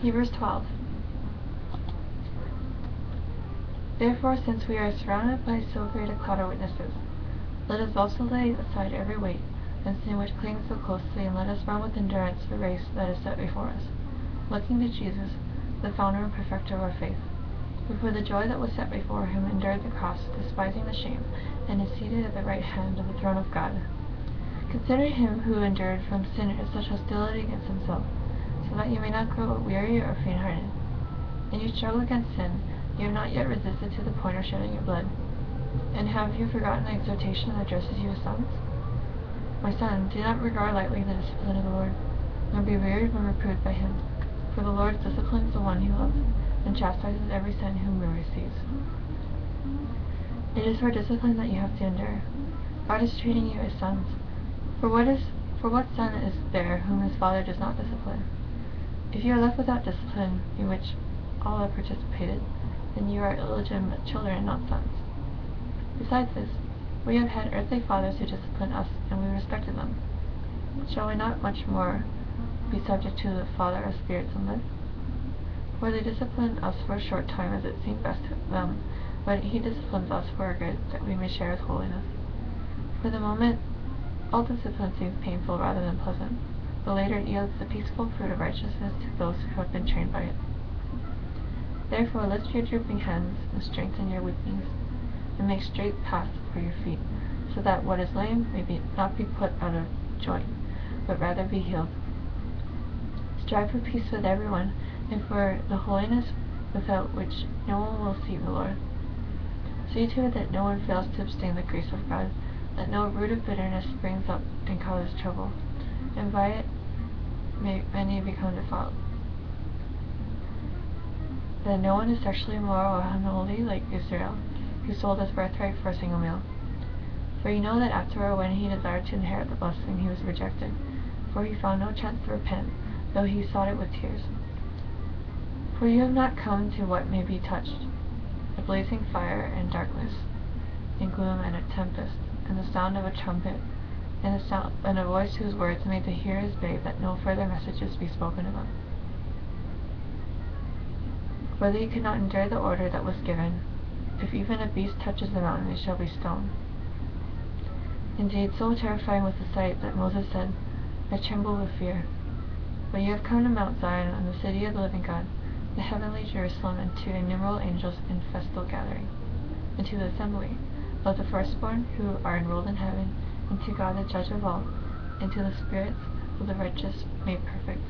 Hebrews 12. Therefore, since we are surrounded by so great a cloud of witnesses, let us also lay aside every weight and sin which clings so closely, and let us run with endurance the race that is set before us, looking to Jesus, the founder and perfecter of our faith, who for the joy that was set before him endured the cross, despising the shame, and is seated at the right hand of the throne of God. Consider him who endured from sinners such hostility against himself, so that you may not grow weary or faint-hearted. In your struggle against sin, you have not yet resisted to the point of shedding your blood. And have you forgotten the exhortation that addresses you as sons? My son, do not regard lightly the discipline of the Lord, nor be wearied when reproved by him. For the Lord disciplines the one he loves, and chastises every son whom he receives. It is for discipline that you have to endure. God is treating you as sons. For what son is there whom his father does not discipline? If you are left without discipline, in which all have participated, then you are illegitimate children and not sons. Besides this, we have had earthly fathers who disciplined us, and we respected them. Shall we not much more be subject to the Father of spirits and live? For they discipline us for a short time as it seemed best to them, but he disciplines us for our good, that we may share his holiness. For the moment, all discipline seems painful rather than pleasant, but later it yields the peaceful fruit of righteousness to those who have been trained by it. Therefore lift your drooping hands, and strengthen your weak knees, and make straight paths for your feet, so that what is lame may not be put out of joint, but rather be healed. Strive for peace with everyone, and for the holiness without which no one will see the Lord. See to it that no one fails to obtain the grace of God, that no root of bitterness springs up and causes trouble, and by it many become defiled. That no one is sexually immoral or unholy like Israel, who sold his birthright for a single meal. For you know that afterward, when he desired to inherit the blessing, he was rejected, for he found no chance to repent, though he sought it with tears. For you have not come to what may be touched, a blazing fire and darkness, and gloom and a tempest, and the sound of a trumpet, and a voice whose words made the hearers beg that no further messages be spoken of them. For they could not endure the order that was given, if even a beast touches the mountain, it shall be stoned. Indeed, so terrifying was the sight that Moses said, I tremble with fear. But you have come to Mount Zion, and the city of the living God, the heavenly Jerusalem, and to innumerable angels in festal gathering, and to the assembly of the firstborn who are enrolled in heaven, and to God the judge of all, and to the spirits of the righteous made perfect,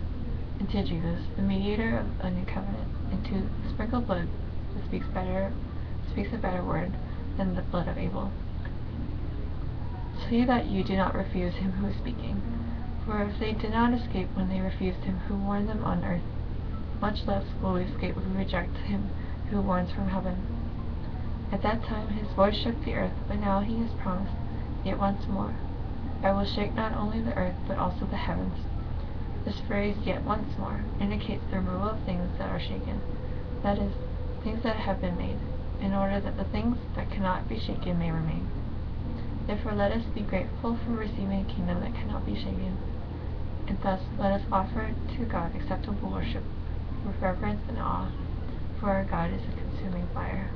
and to Jesus, the mediator of a new covenant, and to the sprinkled blood that speaks a better word than the blood of Abel. See that you do not refuse him who is speaking. For if they did not escape when they refused him who warned them on earth, much less will we escape if we reject him who warns from heaven. At that time his voice shook the earth, but now he has promised, yet once more, I will shake not only the earth, but also the heavens. This phrase, yet once more, indicates the removal of things that are shaken, that is, things that have been made, in order that the things that cannot be shaken may remain. Therefore let us be grateful for receiving a kingdom that cannot be shaken, and thus let us offer to God acceptable worship with reverence and awe, for our God is a consuming fire.